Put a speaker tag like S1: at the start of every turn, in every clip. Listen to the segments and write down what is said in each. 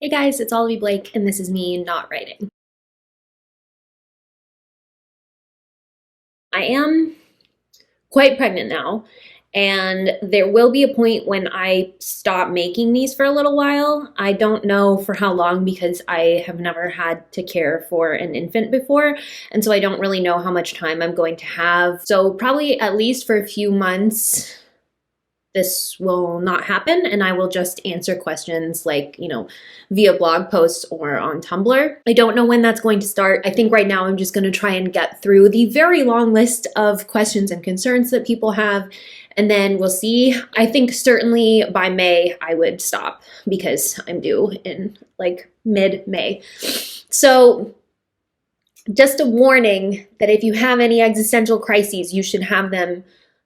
S1: Hey guys, it's Olivie Blake, and this is me not writing. I am quite pregnant now, and there will be a point when I stop making these for a little while. I don't know for how long because I have never had to care for an infant before, and so I don't really know how much time I'm going to have. So probably at least for a few months, this will not happen, and I will just answer questions like, via blog posts or on Tumblr. I don't know when that's going to start. I think right now I'm just going to try and get through the very long list of questions and concerns that people have, and then we'll see. I think certainly by May I would stop because I'm due in like mid-May. So just a warning that if you have any existential crises, you should have them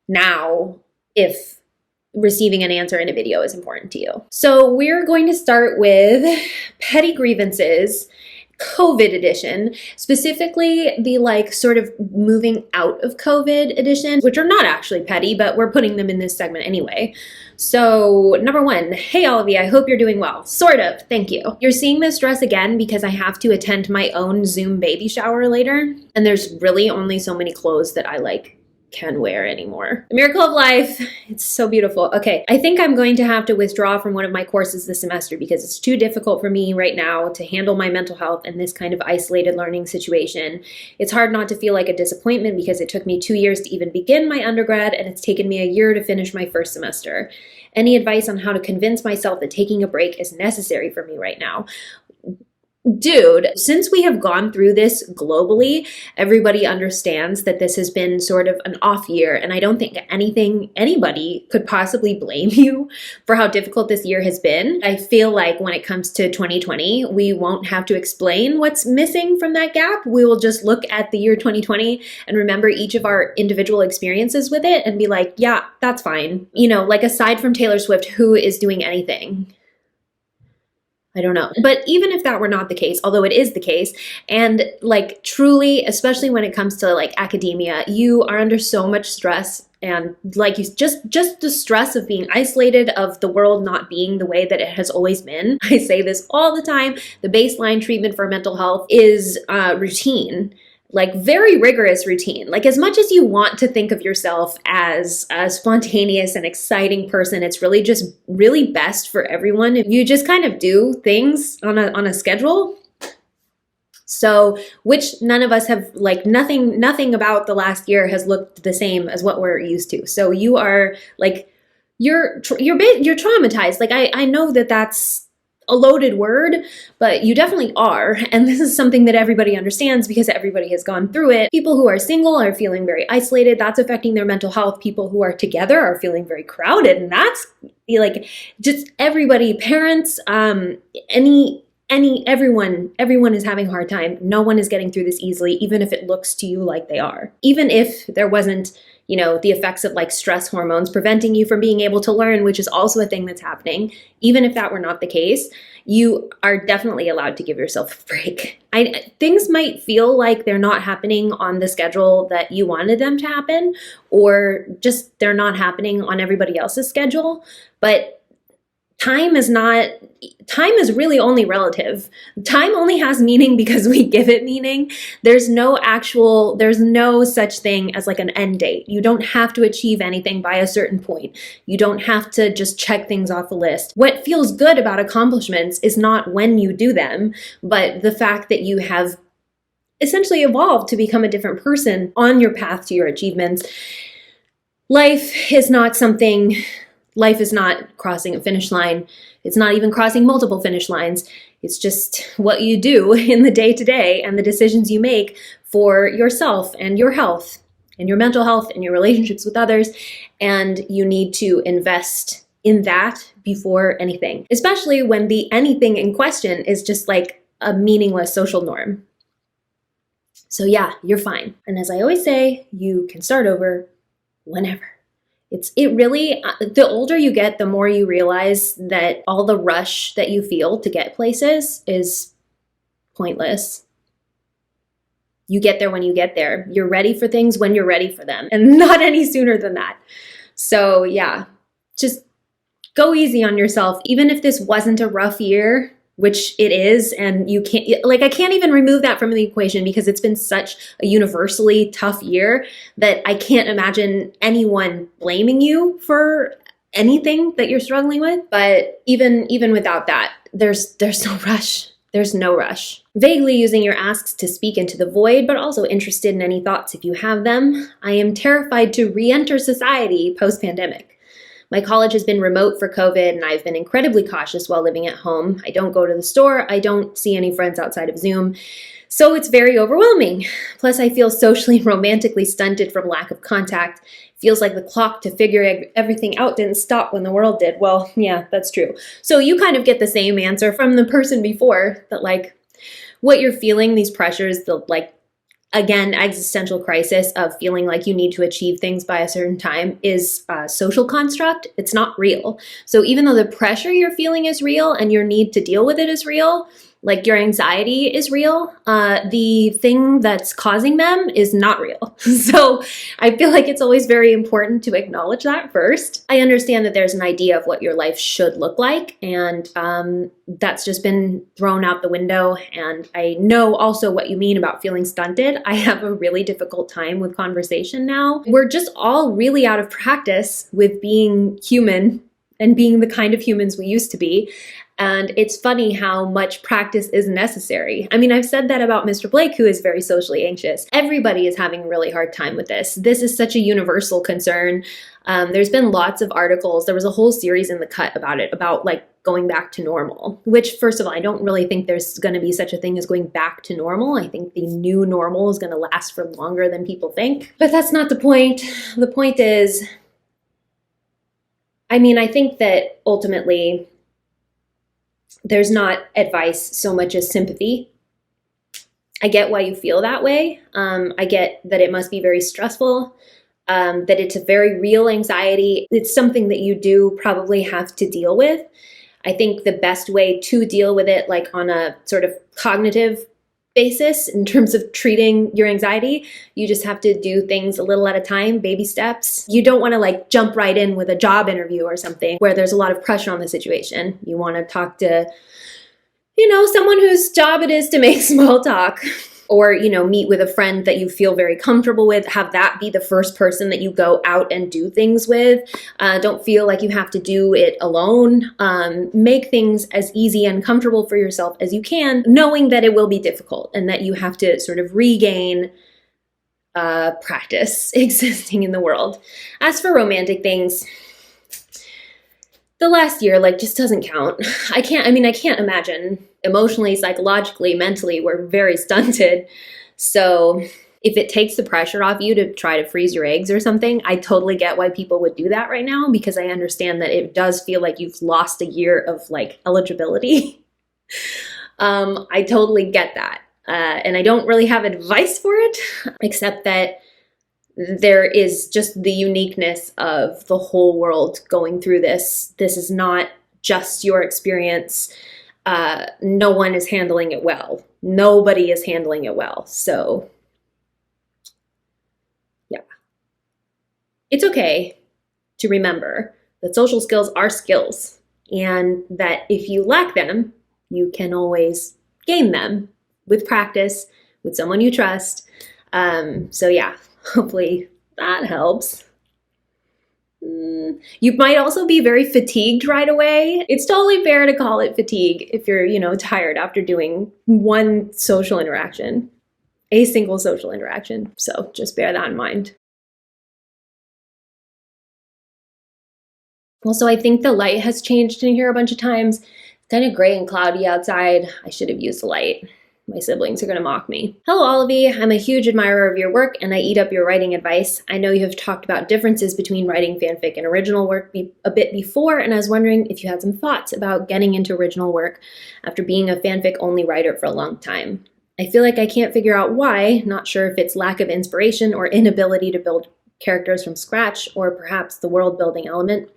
S1: now if receiving an answer in a video is important to you. So we're going to start with Petty Grievances, COVID edition, specifically the sort of moving out of COVID edition, which are not actually petty, but we're putting them in this segment anyway. So number one, hey Olivie, I hope you're doing well. Sort of, thank you. You're seeing this dress again because I have to attend my own Zoom baby shower later, and there's really only so many clothes that I can wear anymore. The miracle of life. It's so beautiful. Okay, I think I'm going to have to withdraw from one of my courses this semester because it's too difficult for me right now to handle my mental health in this kind of isolated learning situation. It's hard not to feel like a disappointment because it took me 2 years to even begin my undergrad, and it's taken me a year to finish my first semester. Any advice on how to convince myself that taking a break is necessary for me right now? Dude, since we have gone through this globally, everybody understands that this has been sort of an off year, and I don't think anybody could possibly blame you for how difficult this year has been. I feel like when it comes to 2020, we won't have to explain what's missing from that gap. We will just look at the year 2020 and remember each of our individual experiences with it and be like, yeah, that's fine. Aside from Taylor Swift, who is doing anything? I don't know. But even if that were not the case, although it is the case, and truly, especially when it comes to academia, you are under so much stress, and you just the stress of being isolated, of the world not being the way that it has always been. I say this all the time. The baseline treatment for mental health is routine. Very rigorous routine. As much as you want to think of yourself as a spontaneous and exciting person, it's really just really best for everyone if you just kind of do things on a schedule. So, which none of us have, nothing about the last year has looked the same as what we're used to. So you are you're traumatized. I know that that's a loaded word, but you definitely are. And this is something that everybody understands because everybody has gone through it. People who are single are feeling very isolated. That's affecting their mental health. People who are together are feeling very crowded. And that's just everybody, parents, everyone is having a hard time. No one is getting through this easily, even if it looks to you like they are. Even if there wasn't, the effects of stress hormones preventing you from being able to learn, which is also a thing that's happening. Even if that were not the case, you are definitely allowed to give yourself a break. Things might feel like they're not happening on the schedule that you wanted them to happen, or just they're not happening on everybody else's schedule, but time is really only relative. Time only has meaning because we give it meaning. There's no such thing as an end date. You don't have to achieve anything by a certain point. You don't have to just check things off a list. What feels good about accomplishments is not when you do them, but the fact that you have essentially evolved to become a different person on your path to your achievements. Life is not crossing a finish line. It's not even crossing multiple finish lines. It's just what you do in the day-to-day and the decisions you make for yourself and your health and your mental health and your relationships with others. And you need to invest in that before anything, especially when the anything in question is just a meaningless social norm. So yeah, you're fine. And as I always say, you can start over whenever. The older you get, the more you realize that all the rush that you feel to get places is pointless. You get there when you get there. You're ready for things when you're ready for them, and not any sooner than that. So yeah, just go easy on yourself. Even if this wasn't a rough year, which it is, and you can't, like, I can't even remove that from the equation because it's been such a universally tough year that I can't imagine anyone blaming you for anything that you're struggling with. But even without that, there's no rush. There's no rush. Vaguely using your asks to speak into the void, but also interested in any thoughts if you have them. I am terrified to re-enter society post-pandemic. My college has been remote for COVID, and I've been incredibly cautious while living at home. I don't go to the store. I don't see any friends outside of Zoom. So it's very overwhelming. Plus, I feel socially and romantically stunted from lack of contact. Feels like the clock to figure everything out didn't stop when the world did. Well, yeah, that's true. So you kind of get the same answer from the person before, that like what you're feeling, these pressures, the like, again, existential crisis of feeling like you need to achieve things by a certain time is a social construct. It's not real. So even though the pressure you're feeling is real and your need to deal with it is real, like your anxiety is real, the thing that's causing them is not real. So I feel like it's always very important to acknowledge that first. I understand that there's an idea of what your life should look like, and that's just been thrown out the window. And I know also what you mean about feeling stunted. I have a really difficult time with conversation now. We're just all really out of practice with being human and being the kind of humans we used to be. And it's funny how much practice is necessary. I mean, I've said that about Mr. Blake, who is very socially anxious. Everybody is having a really hard time with this. This is such a universal concern. There's been lots of articles. There was a whole series in The Cut about it, about like going back to normal, which first of all, I don't really think there's going to be such a thing as going back to normal. I think the new normal is going to last for longer than people think. But that's not the point. The point is, I mean, I think that ultimately, there's not advice so much as sympathy. I get why you feel that way. I get that it must be very stressful, that it's a very real anxiety. It's something that you do probably have to deal with. I think the best way to deal with it, like on a sort of cognitive basis in terms of treating your anxiety, you just have to do things a little at a time, baby steps. You don't want to like jump right in with a job interview or something where there's a lot of pressure on the situation. You want to talk to, someone whose job it is to make small talk, or, meet with a friend that you feel very comfortable with. Have that be the first person that you go out and do things with. Don't feel like you have to do it alone. Make things as easy and comfortable for yourself as you can, knowing that it will be difficult and that you have to sort of regain practice existing in the world. As for romantic things, the last year, just doesn't count. I can't imagine. Emotionally, psychologically, mentally, we're very stunted. So if it takes the pressure off you to try to freeze your eggs or something, I totally get why people would do that right now, because I understand that it does feel like you've lost a year of eligibility. I totally get that. And I don't really have advice for it, except that there is just the uniqueness of the whole world going through this. This is not just your experience. No one is handling it well. Nobody is handling it well. So, yeah. It's okay to remember that social skills are skills, and that if you lack them, you can always gain them with practice, with someone you trust. So yeah, hopefully that helps. You might also be very fatigued right away. It's totally fair to call it fatigue if you're, tired after doing one social interaction, a single social interaction. So just bear that in mind. Also, I think the light has changed in here a bunch of times. It's kind of gray and cloudy outside. I should have used the light. My siblings are going to mock me. Hello, Olivie. I'm a huge admirer of your work, and I eat up your writing advice. I know you have talked about differences between writing fanfic and original work a bit before, and I was wondering if you had some thoughts about getting into original work after being a fanfic-only writer for a long time. I feel like I can't figure out why, not sure if it's lack of inspiration or inability to build characters from scratch, or perhaps the world-building element.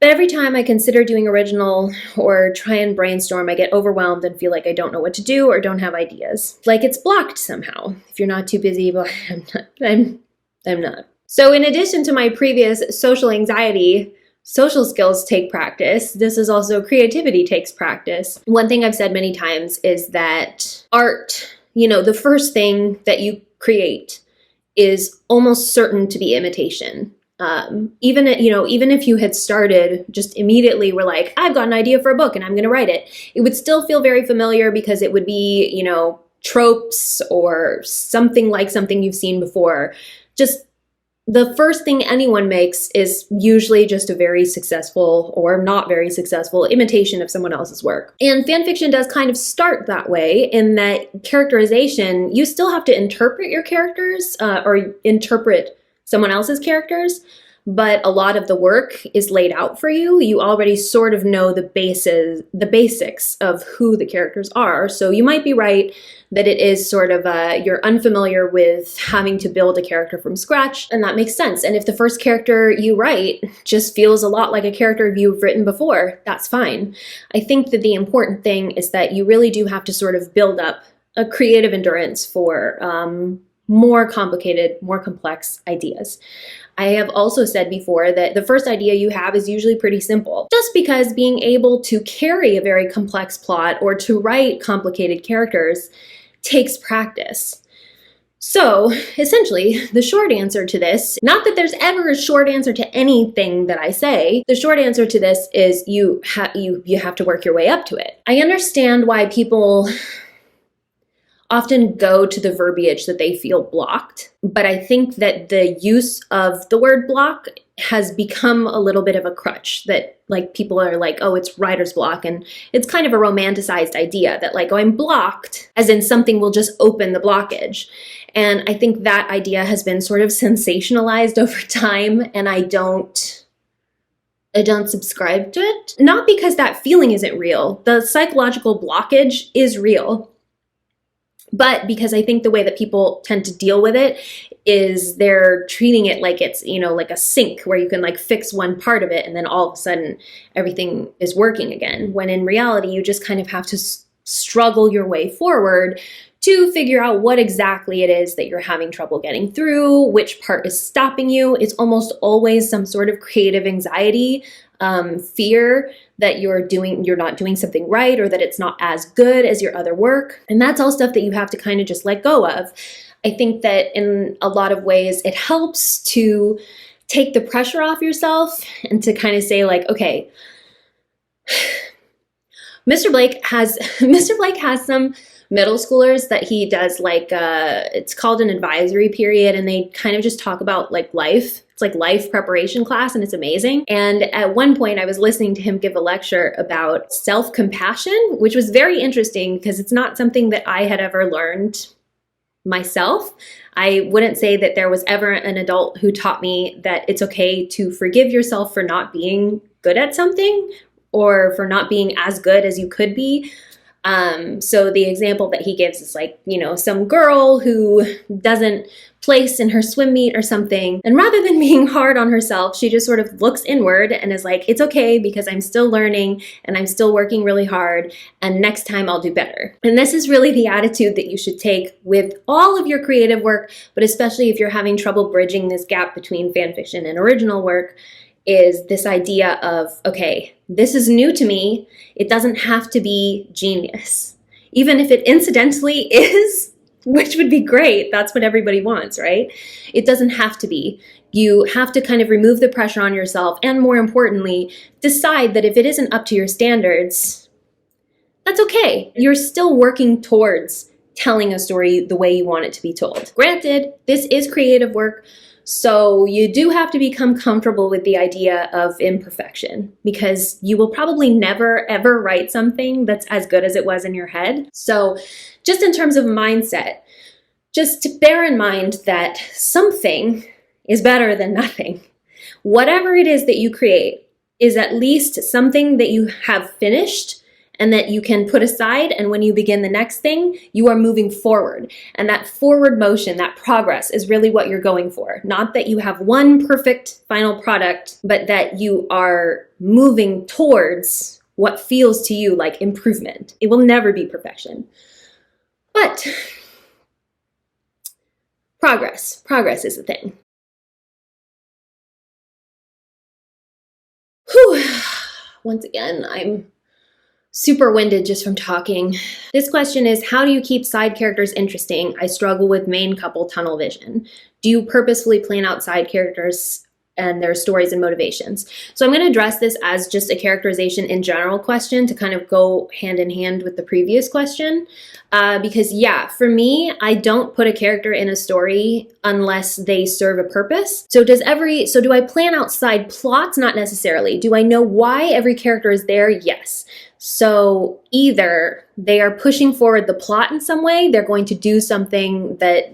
S1: But every time I consider doing original or try and brainstorm, I get overwhelmed and feel like I don't know what to do or don't have ideas. Like it's blocked somehow. If you're not too busy, but I'm not. So in addition to my previous social anxiety social skills take practice. This is also creativity takes practice. One thing I've said many times is that art, the first thing that you create is almost certain to be imitation. Even if you had started just immediately were like, I've got an idea for a book and I'm going to write it, it would still feel very familiar because it would be, tropes or something like something you've seen before. Just the first thing anyone makes is usually just a very successful or not very successful imitation of someone else's work. And fan fiction does kind of start that way in that characterization, you still have to interpret your characters or interpret someone else's characters, but a lot of the work is laid out for you. You already sort of know the basics of who the characters are. So you might be right that it is sort of you're unfamiliar with having to build a character from scratch, and that makes sense. And if the first character you write just feels a lot like a character you've written before, that's fine. I think that the important thing is that you really do have to sort of build up a creative endurance for more complicated, more complex ideas. I have also said before that the first idea you have is usually pretty simple, just because being able to carry a very complex plot or to write complicated characters takes practice. So essentially, the short answer to this, not that there's ever a short answer to anything that I say, the short answer to this is you have to work your way up to it. I understand why people often go to the verbiage that they feel blocked. But I think that the use of the word block has become a little bit of a crutch that people are like, oh, it's writer's block. And it's kind of a romanticized idea that oh, I'm blocked, as in something will just open the blockage. And I think that idea has been sort of sensationalized over time. And I don't subscribe to it. Not because that feeling isn't real. The psychological blockage is real. But because I think the way that people tend to deal with it is they're treating it like it's, like a sink where you can fix one part of it and then all of a sudden everything is working again. When in reality, you just kind of have to struggle your way forward to figure out what exactly it is that you're having trouble getting through, which part is stopping you. It's almost always some sort of creative anxiety, fear that you're not doing something right or that it's not as good as your other work. And that's all stuff that you have to kind of just let go of. I think that in a lot of ways, it helps to take the pressure off yourself and to kind of say okay, Mr. Blake has some middle schoolers that he does it's called an advisory period, and they kind of just talk about life. It's life preparation class, and it's amazing. And at one point I was listening to him give a lecture about self-compassion, which was very interesting because it's not something that I had ever learned myself. I wouldn't say that there was ever an adult who taught me that it's okay to forgive yourself for not being good at something or for not being as good as you could be. So the example that he gives is some girl who doesn't place in her swim meet or something. And rather than being hard on herself, she just sort of looks inward and is like, it's okay because I'm still learning and I'm still working really hard. And next time I'll do better. And this is really the attitude that you should take with all of your creative work, but especially if you're having trouble bridging this gap between fan fiction and original work, is this idea of, okay, this is new to me. It doesn't have to be genius. Even if it incidentally is, which would be great. That's what everybody wants, right? It doesn't have to be. You have to kind of remove the pressure on yourself and, more importantly, decide that if it isn't up to your standards, that's okay. You're still working towards telling a story the way you want it to be told. Granted, this is creative work, so you do have to become comfortable with the idea of imperfection, because you will probably never, ever write something that's as good as it was in your head. So just in terms of mindset, just to bear in mind that something is better than nothing. Whatever it is that you create is at least something that you have finished and that you can put aside, and when you begin the next thing, you are moving forward. And that forward motion, that progress, is really what you're going for. Not that you have one perfect final product, but that you are moving towards what feels to you like improvement. It will never be perfection. But progress is the thing. Whew. Once again, I'm super winded just from talking. This question is, how do you keep side characters interesting? I struggle with main couple tunnel vision. Do you purposefully plan out side characters and their stories and motivations? So I'm going to address this as just a characterization in general question to kind of go hand in hand with the previous question. Because yeah, for me, I don't put a character in a story unless they serve a purpose. So do I plan out side plots? Not necessarily. Do I know why every character is there? Yes. So either they are pushing forward the plot in some way, they're going to do something that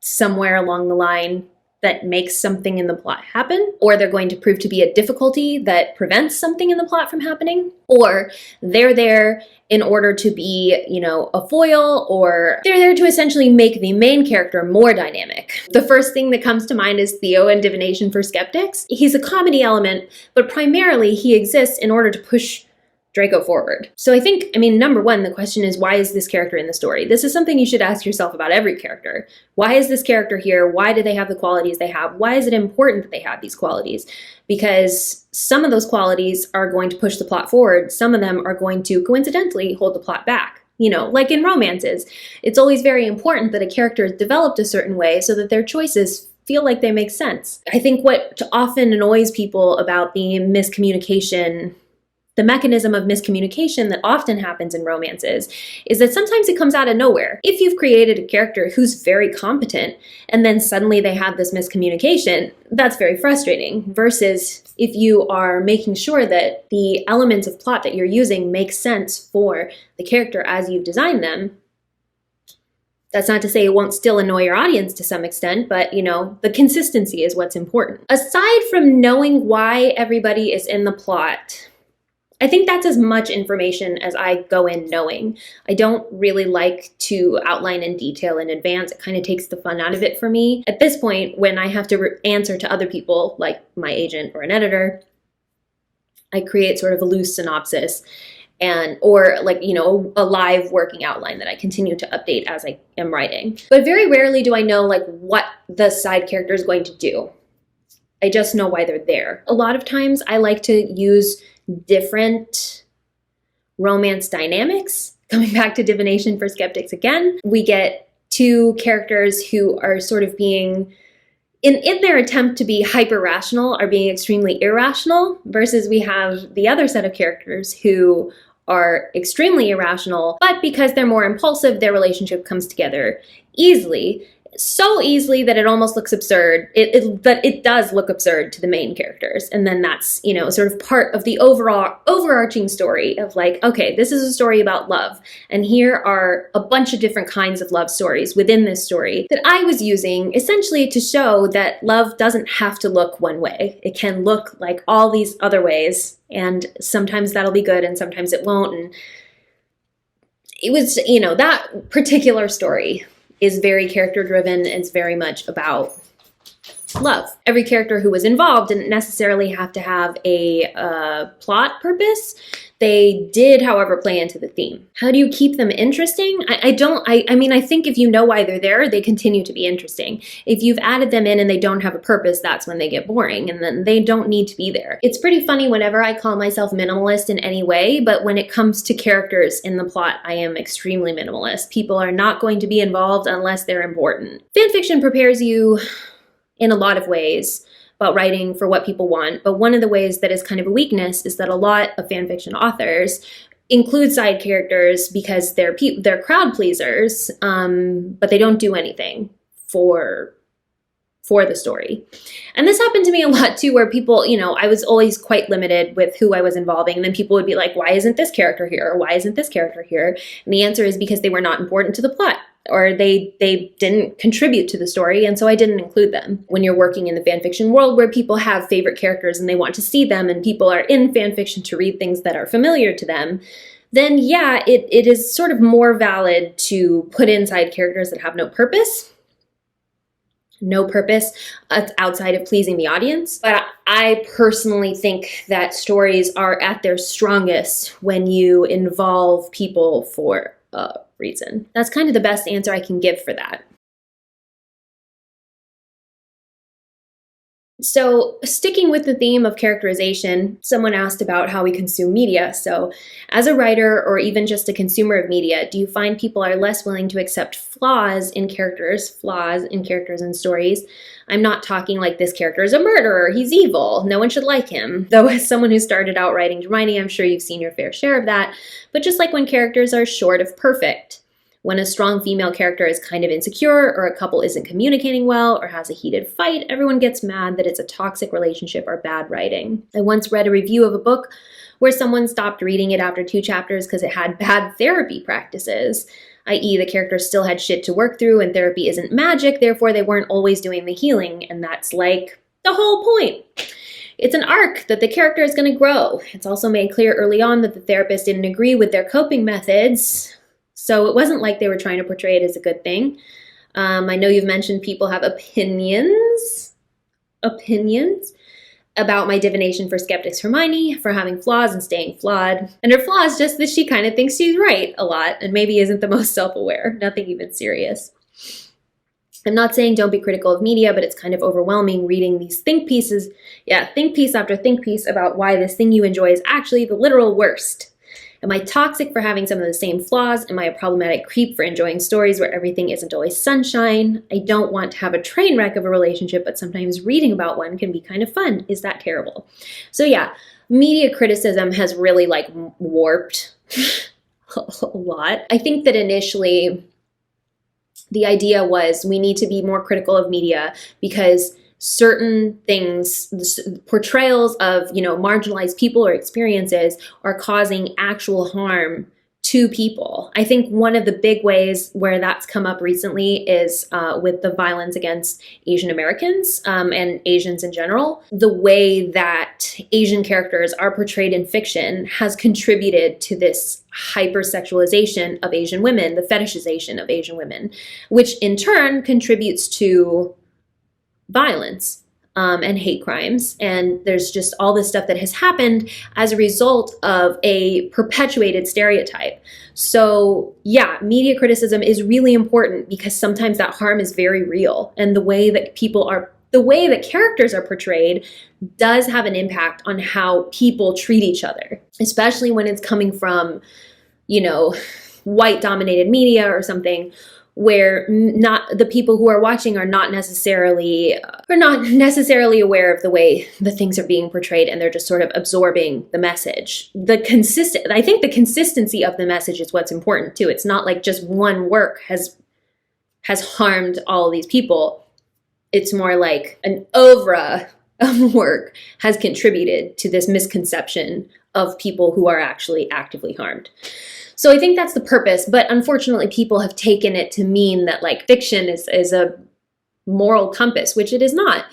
S1: somewhere along the line that makes something in the plot happen, or they're going to prove to be a difficulty that prevents something in the plot from happening, or they're there in order to be, a foil, or they're there to essentially make the main character more dynamic. The first thing that comes to mind is Theo in Divination for Skeptics. He's a comedy element, but primarily he exists in order to push Draco forward. So I think, number one, the question is, why is this character in the story? This is something you should ask yourself about every character. Why is this character here? Why do they have the qualities they have? Why is it important that they have these qualities? Because some of those qualities are going to push the plot forward. Some of them are going to coincidentally hold the plot back. Like in romances, it's always very important that a character is developed a certain way so that their choices feel like they make sense. I think what often annoys people about the mechanism of miscommunication that often happens in romances is that sometimes it comes out of nowhere. If you've created a character who's very competent and then suddenly they have this miscommunication, that's very frustrating, versus if you are making sure that the elements of plot that you're using make sense for the character as you've designed them. That's not to say it won't still annoy your audience to some extent, but the consistency is what's important. Aside from knowing why everybody is in the plot, I think that's as much information as I go in knowing. I don't really like to outline in detail in advance. It kind of takes the fun out of it for me. At this point, when I have to answer to other people, like my agent or an editor, I create sort of a loose synopsis or a live working outline that I continue to update as I am writing. But very rarely do I know what the side character is going to do. I just know why they're there. A lot of times I like to use different romance dynamics. Coming back to Divination for Skeptics again, we get two characters who are sort of being, in their attempt to be hyper-rational, are being extremely irrational, versus we have the other set of characters who are extremely irrational, but because they're more impulsive, their relationship comes together easily. So easily that it almost looks absurd. But it does look absurd to the main characters. And then that's, sort of part of the overarching story of okay, this is a story about love. And here are a bunch of different kinds of love stories within this story that I was using essentially to show that love doesn't have to look one way. It can look like all these other ways. And sometimes that'll be good and sometimes it won't. And it was, that particular story is very character driven. It's very much about love. Every character who was involved didn't necessarily have to have a plot purpose. They did, however, play into the theme. How do you keep them interesting? I think if you know why they're there, they continue to be interesting. If you've added them in and they don't have a purpose, that's when they get boring, and then they don't need to be there. It's pretty funny whenever I call myself minimalist in any way, but when it comes to characters in the plot, I am extremely minimalist. People are not going to be involved unless they're important. Fanfiction prepares you in a lot of ways about writing for what people want, but one of the ways that is kind of a weakness is that a lot of fanfiction authors include side characters because they're crowd pleasers, but they don't do anything for the story. And this happened to me a lot too, where people, I was always quite limited with who I was involving, and then people would be like, why isn't this character here? Or why isn't this character here? And the answer is because they were not important to the plot, or they didn't contribute to the story, and so I didn't include them. When you're working in the fanfiction world where people have favorite characters and they want to see them, and people are in fanfiction to read things that are familiar to them, then yeah, it is sort of more valid to put in side characters that have no purpose outside of pleasing the audience. But I personally think that stories are at their strongest when you involve people for a reason. That's kind of the best answer I can give for that. So sticking with the theme of characterization, someone asked about how we consume media. So as a writer or even just a consumer of media, do you find people are less willing to accept flaws in characters and stories? I'm not talking like this character is a murderer, he's evil, no one should like him. Though as someone who started out writing Hermione, I'm sure you've seen your fair share of that. But just like when characters are short of perfect. When a strong female character is kind of insecure, or a couple isn't communicating well, or has a heated fight, everyone gets mad that it's a toxic relationship or bad writing. I once read a review of a book where someone stopped reading it after 2 chapters because it had bad therapy practices, i.e. the characters still had shit to work through and therapy isn't magic, therefore they weren't always doing the healing, and that's like the whole point. It's an arc that the character is going to grow. It's also made clear early on that the therapist didn't agree with their coping methods, so it wasn't like they were trying to portray it as a good thing. I know you've mentioned people have opinions about my divination for Skeptics Hermione, for having flaws and staying flawed. And her flaw is just that she kind of thinks she's right a lot and maybe isn't the most self-aware. Nothing even serious. I'm not saying don't be critical of media, but it's kind of overwhelming reading these think pieces. Yeah, think piece after think piece about why this thing you enjoy is actually the literal worst. Am I toxic for having some of the same flaws? Am I a problematic creep for enjoying stories where everything isn't always sunshine? I don't want to have a train wreck of a relationship, but sometimes reading about one can be kind of fun. Is that terrible? So yeah, media criticism has really like warped a lot. I think that initially the idea was we need to be more critical of media because certain things, portrayals of, marginalized people or experiences are causing actual harm to people. I think one of the big ways where that's come up recently is with the violence against Asian Americans and Asians in general. The way that Asian characters are portrayed in fiction has contributed to this hypersexualization of Asian women, the fetishization of Asian women, which in turn contributes to violence and hate crimes. And there's just all this stuff that has happened as a result of a perpetuated stereotype. So yeah, media criticism is really important because sometimes that harm is very real. And the way that characters are portrayed does have an impact on how people treat each other, especially when it's coming from, white dominated media or something, where not the people who are watching are not necessarily aware of the way the things are being portrayed, and they're just sort of absorbing the message. I think the consistency of the message is what's important too. It's not like just one work has harmed all these people. It's more like an oeuvre of work has contributed to this misconception of people who are actually actively harmed. So I think that's the purpose, but unfortunately people have taken it to mean that like fiction is a moral compass, which it is not.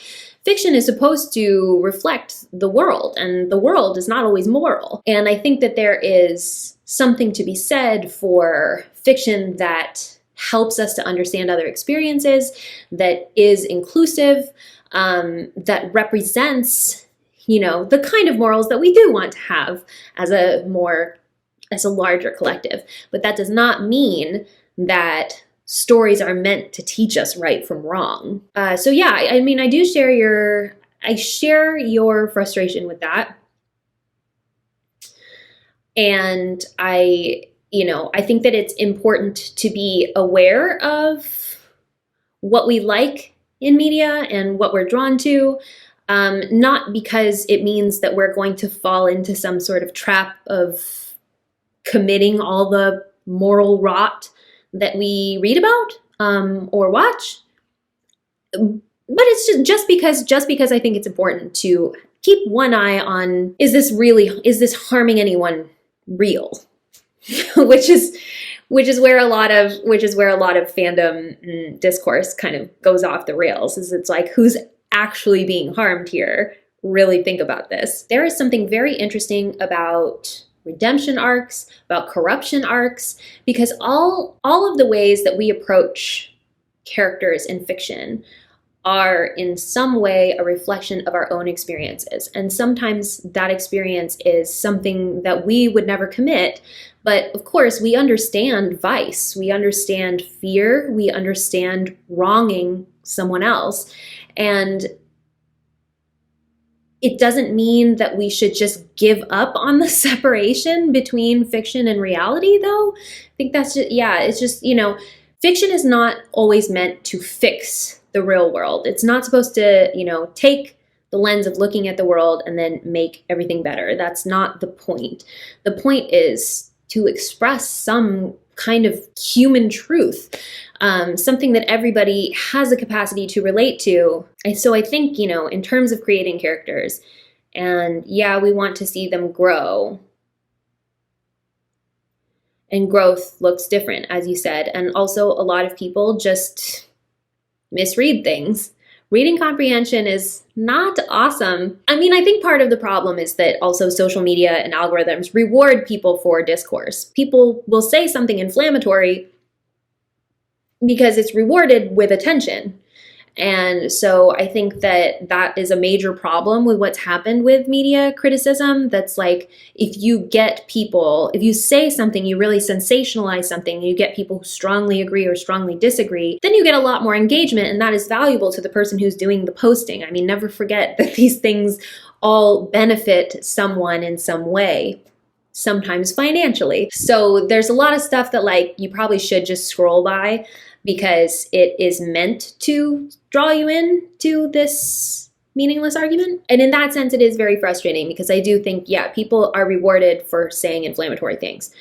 S1: Fiction is supposed to reflect the world, and the world is not always moral. And I think that there is something to be said for fiction that helps us to understand other experiences, that is inclusive, that represents, the kind of morals that we do want to have as a larger collective. But that does not mean that stories are meant to teach us right from wrong. So yeah, I do share your frustration with that. And I think that it's important to be aware of what we like in media and what we're drawn to, not because it means that we're going to fall into some sort of trap of committing all the moral rot that we read about or watch. But it's just because I think it's important to keep one eye on, is this harming anyone real? which is where a lot of fandom discourse kind of goes off the rails. It's like, who's actually being harmed here? Really think about this. There is something very interesting about redemption arcs, about corruption arcs, because all of the ways that we approach characters in fiction are in some way a reflection of our own experiences. And sometimes that experience is something that we would never commit. But of course, we understand vice, we understand fear, we understand wronging someone else. And It doesn't mean that we should just give up on the separation between fiction and reality, though. I think that's just, yeah, it's just, fiction is not always meant to fix the real world. It's not supposed to, take the lens of looking at the world and then make everything better. That's not the point. The point is to express some kind of human truth, something that everybody has a capacity to relate to. So I think, in terms of creating characters, and yeah, we want to see them grow. And growth looks different, as you said. And also a lot of people just misread things. Reading comprehension is not awesome. I mean, I think part of the problem is that also social media and algorithms reward people for discourse. People will say something inflammatory because it's rewarded with attention. And so I think that that is a major problem with what's happened with media criticism. That's like, if you say something, you really sensationalize something, you get people who strongly agree or strongly disagree, then you get a lot more engagement, and that is valuable to the person who's doing the posting. I mean, never forget that these things all benefit someone in some way, sometimes financially. So there's a lot of stuff that you probably should just scroll by, because it is meant to draw you in to this meaningless argument. And in that sense, it is very frustrating, because I do think, people are rewarded for saying inflammatory things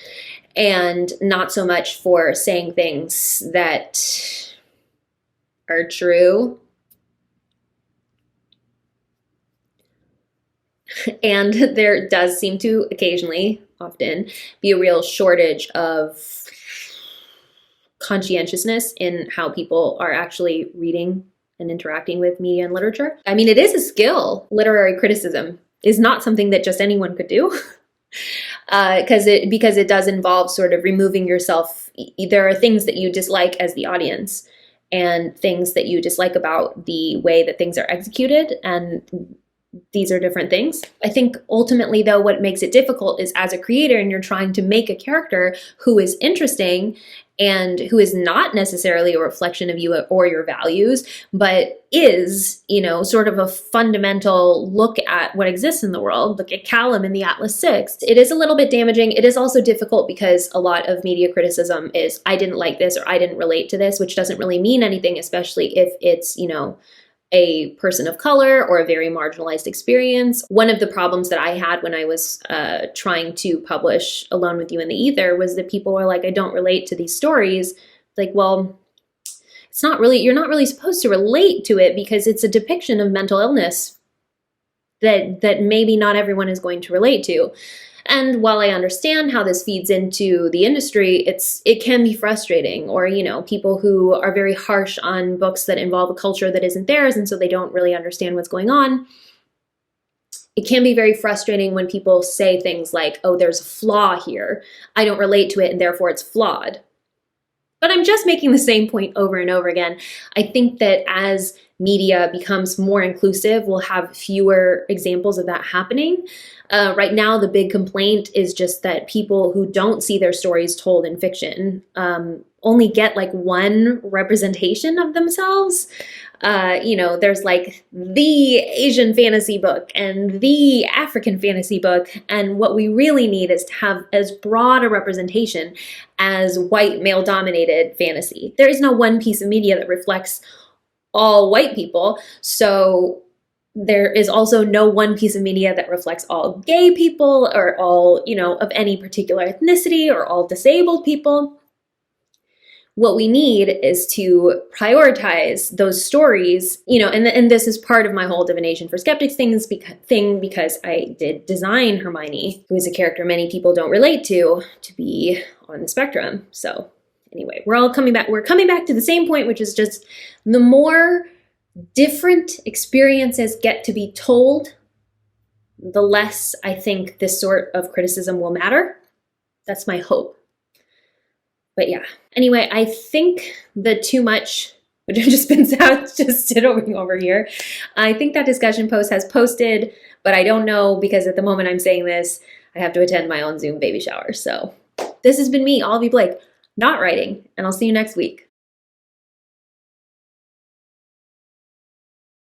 S1: and not so much for saying things that are true. And there does seem to often be a real shortage of conscientiousness in how people are actually reading and interacting with media and literature. I mean, it is a skill. Literary criticism is not something that just anyone could do, because it does involve sort of removing yourself. There are things that you dislike as the audience, and things that you dislike about the way that things are executed, and these are different things. I think ultimately, though, what makes it difficult is, as a creator, and you're trying to make a character who is interesting and who is not necessarily a reflection of you or your values, but is, sort of a fundamental look at what exists in the world. Look at Callum in the Atlas Six. It is a little bit damaging. It is also difficult because a lot of media criticism is, I didn't like this, or I didn't relate to this, which doesn't really mean anything, especially if it's, a person of color or a very marginalized experience. One of the problems that I had when I was trying to publish Alone with You in the Ether was that people were like, I don't relate to these stories. Like, well, you're not really supposed to relate to it, because it's a depiction of mental illness that maybe not everyone is going to relate to. And while I understand how this feeds into the industry, it can be frustrating. Or, people who are very harsh on books that involve a culture that isn't theirs, and so they don't really understand what's going on. It can be very frustrating when people say things like, oh, there's a flaw here. I don't relate to it, and therefore it's flawed. But I'm just making the same point over and over again. I think that as media becomes more inclusive, we'll have fewer examples of that happening. Right now, the big complaint is just that people who don't see their stories told in fiction only get one representation of themselves. There's the Asian fantasy book and the African fantasy book. And what we really need is to have as broad a representation as white male-dominated fantasy. There is no one piece of media that reflects all white people. So there is also no one piece of media that reflects all gay people, or all, of any particular ethnicity, or all disabled people. What we need is to prioritize those stories, and this is part of my whole Divination for Skeptics thing, because I did design Hermione, who is a character many people don't relate to be on the spectrum. So anyway, we're coming back to the same point, which is just the more different experiences get to be told, the less I think this sort of criticism will matter. That's my hope. But yeah, anyway, I think the too much, which I've just been just sitting over here, I think that discussion post has posted, but I don't know, because at the moment I'm saying this, I have to attend my own Zoom baby shower. So this has been me, Olivie Blake, not writing, and I'll see you next week.